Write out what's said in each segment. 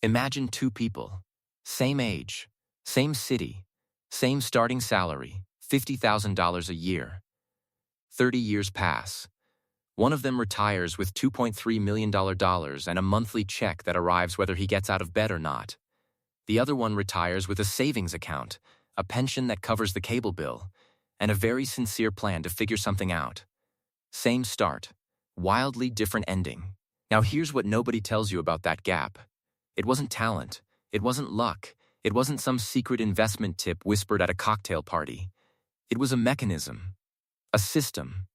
Imagine two people, same age, same city, same starting salary, $50,000 a year. 30 years pass. One of them retires with $2.3 million and a monthly check that arrives whether he gets out of bed or not. The other one retires with a savings account, a pension that covers the cable bill, and a very sincere plan to figure something out. Same start, wildly different ending. Now here's what nobody tells you about that gap. It wasn't talent. It wasn't luck. It wasn't some secret investment tip whispered at a cocktail party. It was a mechanism, a system.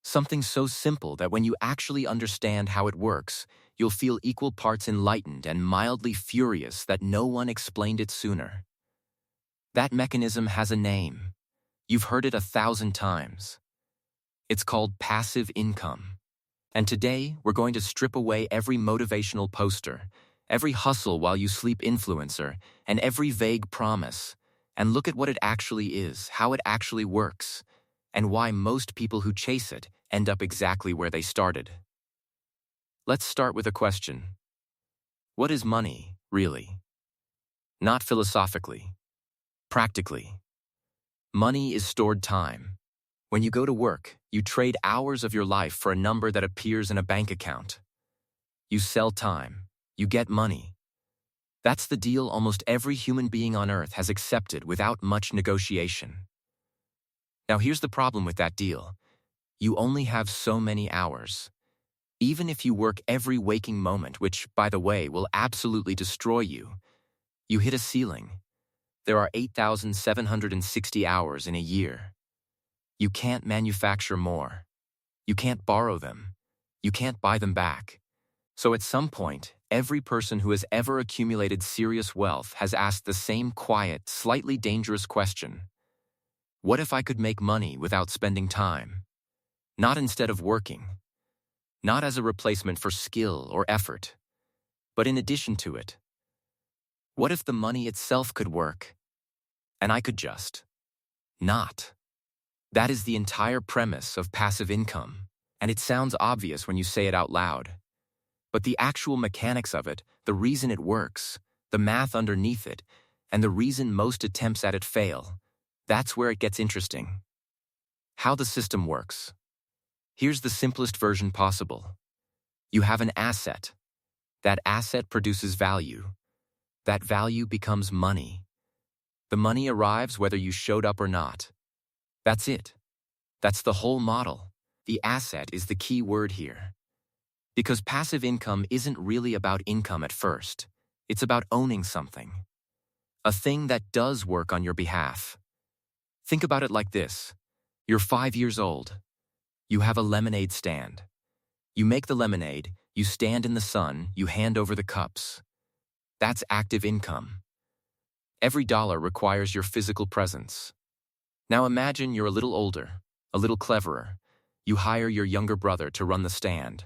Something so simple that when you actually understand how it works, you'll feel equal parts enlightened and mildly furious that no one explained it sooner. That mechanism has a name. You've heard it 1,000 times. It's called passive income. And today, we're going to strip away every motivational poster, every hustle while you sleep influencer, and every vague promise, and look at what it actually is, how it actually works, and why most people who chase it end up exactly where they started. Let's start with a question. What is money, really? Not philosophically. Practically. Money is stored time. When you go to work, you trade hours of your life for a number that appears in a bank account. You sell time. You get money. That's the deal almost every human being on Earth has accepted without much negotiation. Now here's the problem with that deal. You only have so many hours. Even if you work every waking moment, which, by the way, will absolutely destroy you, you hit a ceiling. There are 8,760 hours in a year. You can't manufacture more. You can't borrow them. You can't buy them back. So at some point, every person who has ever accumulated serious wealth has asked the same quiet, slightly dangerous question. What if I could make money without spending time? Not instead of working. Not as a replacement for skill or effort, but in addition to it. What if the money itself could work, and I could just not? That is the entire premise of passive income, and it sounds obvious when you say it out loud. But the actual mechanics of it, the reason it works, the math underneath it, and the reason most attempts at it fail, that's where it gets interesting. How the system works. Here's the simplest version possible. You have an asset. That asset produces value. That value becomes money. The money arrives whether you showed up or not. That's it. That's the whole model. The asset is the key word here. Because passive income isn't really about income at first. It's about owning something. A thing that does work on your behalf. Think about it like this. You're 5 years old. You have a lemonade stand. You make the lemonade, you stand in the sun, you hand over the cups. That's active income. Every dollar requires your physical presence. Now imagine you're a little older, a little cleverer. You hire your younger brother to run the stand.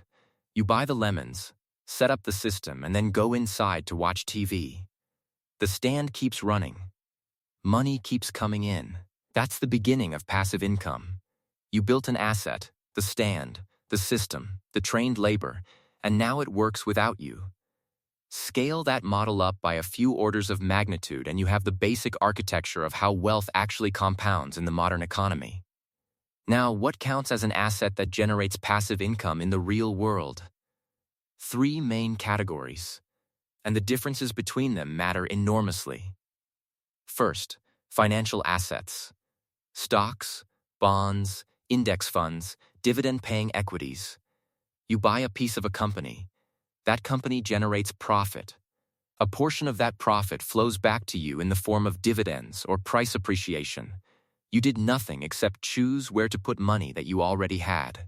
You buy the lemons, set up the system, and then go inside to watch TV. The stand keeps running. Money keeps coming in. That's the beginning of passive income. You built an asset, the stand, the system, the trained labor, and now it works without you. Scale that model up by a few orders of magnitude and you have the basic architecture of how wealth actually compounds in the modern economy. Now, what counts as an asset that generates passive income in the real world? 3 main categories, and the differences between them matter enormously. First, financial assets. Stocks, bonds, index funds, dividend-paying equities. You buy a piece of a company. That company generates profit. A portion of that profit flows back to you in the form of dividends or price appreciation. You did nothing except choose where to put money that you already had.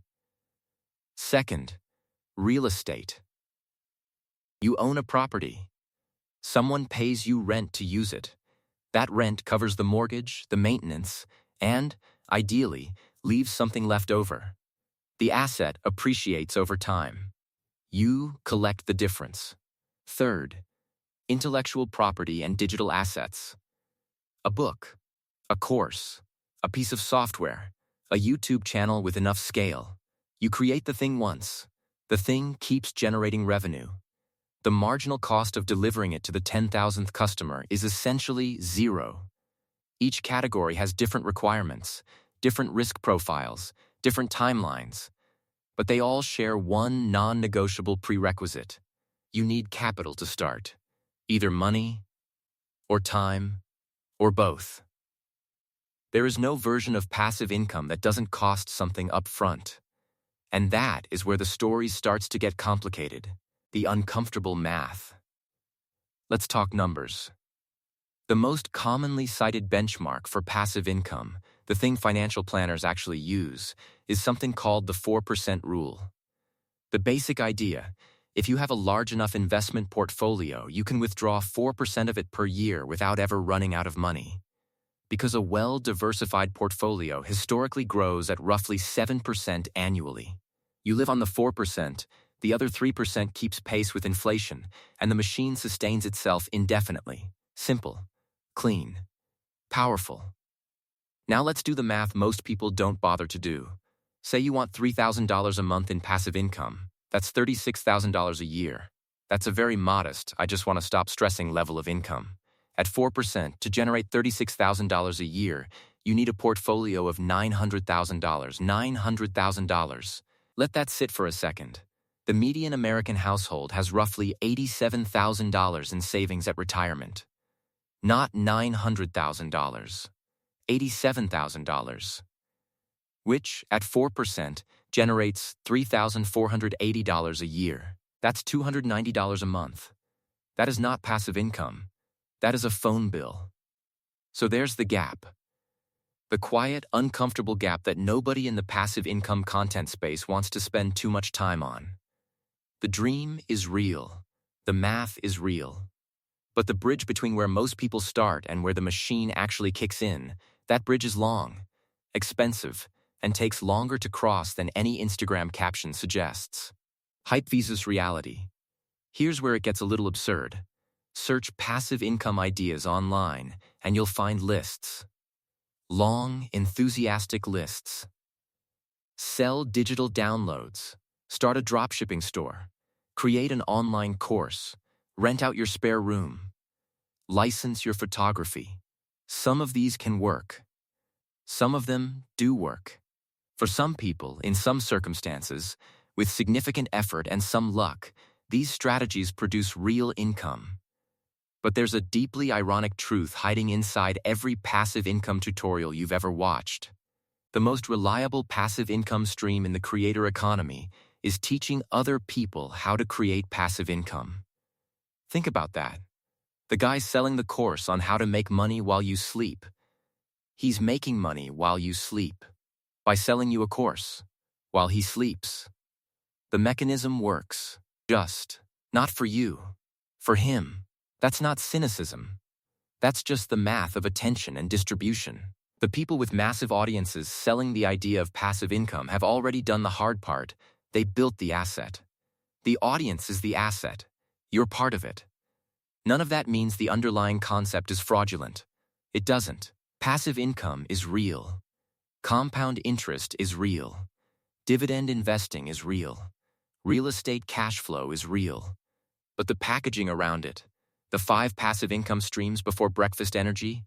Second, real estate. You own a property. Someone pays you rent to use it. That rent covers the mortgage, the maintenance, and, ideally, leaves something left over. The asset appreciates over time. You collect the difference. Third, intellectual property and digital assets. A book, a course, a piece of software, a YouTube channel with enough scale. You create the thing once. The thing keeps generating revenue. the marginal cost of delivering it to the 10,000th customer is essentially zero. Each category has different requirements, different risk profiles, different timelines, but they all share one non-negotiable prerequisite. You need capital to start, either money or time or both. There is no version of passive income that doesn't cost something up front. And that is where the story starts to get complicated, the uncomfortable math. Let's talk numbers. The most commonly cited benchmark for passive income, the thing financial planners actually use, is something called the 4% rule. The basic idea: if you have a large enough investment portfolio, you can withdraw 4% of it per year without ever running out of money. Because a well-diversified portfolio historically grows at roughly 7% annually. You live on the 4%, the other 3% keeps pace with inflation, and the machine sustains itself indefinitely. Simple, clean, powerful. Now let's do the math most people don't bother to do. Say you want $3,000 a month in passive income. That's $36,000 a year. That's a very modest, I just want to stop stressing level of income. At 4%, to generate $36,000 a year, you need a portfolio of $900,000. $900,000. Let that sit for a second. The median American household has roughly $87,000 in savings at retirement. Not $900,000. $87,000. Which, at 4%, generates $3,480 a year. That's $290 a month. That is not passive income. That is a phone bill. So there's the gap. The quiet, uncomfortable gap that nobody in the passive income content space wants to spend too much time on. The dream is real. The math is real. But the bridge between where most people start and where the machine actually kicks in, that bridge is long, expensive, and takes longer to cross than any Instagram caption suggests. Hype versus reality. Here's where it gets a little absurd. Search passive income ideas online, and you'll find lists. Long, enthusiastic lists. Sell digital downloads. Start a dropshipping store. Create an online course. Rent out your spare room. License your photography. Some of these can work. Some of them do work. For some people, in some circumstances, with significant effort and some luck, these strategies produce real income. But there's a deeply ironic truth hiding inside every passive income tutorial you've ever watched. The most reliable passive income stream in the creator economy is teaching other people how to create passive income. Think about that. The guy selling the course on how to make money while you sleep. He's making money while you sleep by selling you a course while he sleeps. The mechanism works. Just not for you, for him. That's not cynicism. That's just the math of attention and distribution. The people with massive audiences selling the idea of passive income have already done the hard part. They built the asset. The audience is the asset. You're part of it. None of that means the underlying concept is fraudulent. It doesn't. Passive income is real. Compound interest is real. Dividend investing is real. Real estate cash flow is real. But the packaging around it, the 5 passive income streams before breakfast energy,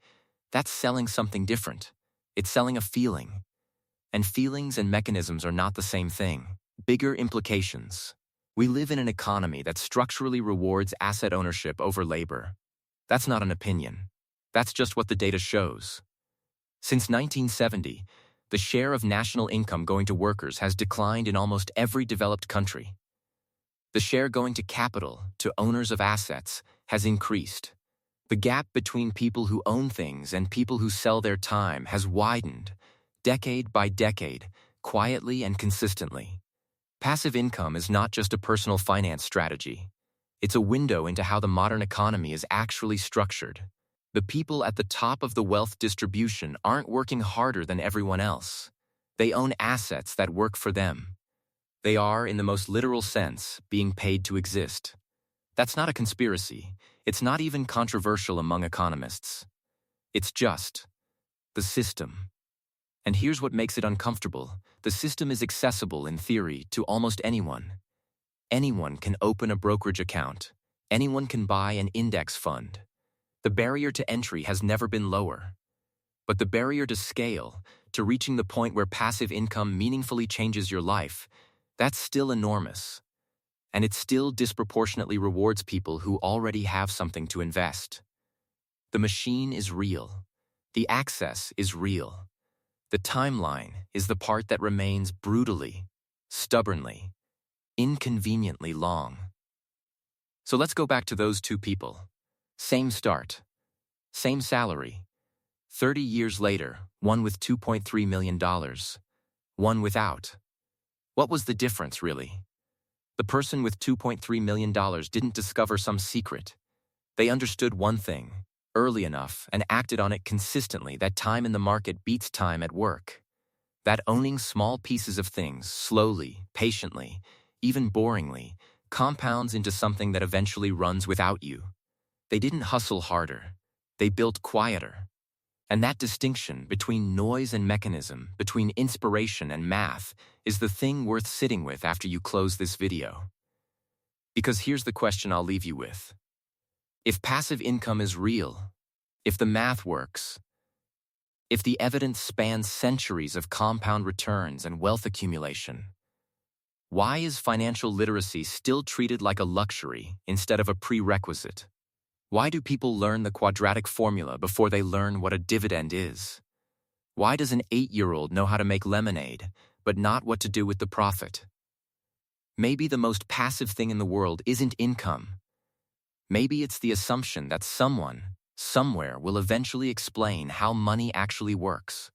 that's selling something different. It's selling a feeling. And feelings and mechanisms are not the same thing. Bigger implications. We live in an economy that structurally rewards asset ownership over labor. That's not an opinion. That's just what the data shows. Since 1970, the share of national income going to workers has declined in almost every developed country. The share going to capital, to owners of assets, has increased. The gap between people who own things and people who sell their time has widened, decade by decade, quietly and consistently. Passive income is not just a personal finance strategy. It's a window into how the modern economy is actually structured. The people at the top of the wealth distribution aren't working harder than everyone else. They own assets that work for them. They are, in the most literal sense, being paid to exist. That's not a conspiracy. It's not even controversial among economists. It's just the system. And here's what makes it uncomfortable. The system is accessible, in theory, to almost anyone. Anyone can open a brokerage account. Anyone can buy an index fund. The barrier to entry has never been lower. But the barrier to scale, to reaching the point where passive income meaningfully changes your life, that's still enormous. And it still disproportionately rewards people who already have something to invest. The machine is real. The access is real. The timeline is the part that remains brutally, stubbornly, inconveniently long. So let's go back to those two people. Same start, same salary. 30 years later, one with $2.3 million, one without. What was the difference, really? The person with $2.3 million didn't discover some secret. They understood one thing, early enough, and acted on it consistently, that time in the market beats time at work. That owning small pieces of things, slowly, patiently, even boringly, compounds into something that eventually runs without you. They didn't hustle harder. They built quieter. And that distinction between noise and mechanism, between inspiration and math, is the thing worth sitting with after you close this video. Because here's the question I'll leave you with. If passive income is real, if the math works, if the evidence spans centuries of compound returns and wealth accumulation, why is financial literacy still treated like a luxury instead of a prerequisite? Why do people learn the quadratic formula before they learn what a dividend is? Why does an 8-year-old know how to make lemonade, but not what to do with the profit? Maybe the most passive thing in the world isn't income. Maybe it's the assumption that someone, somewhere, will eventually explain how money actually works.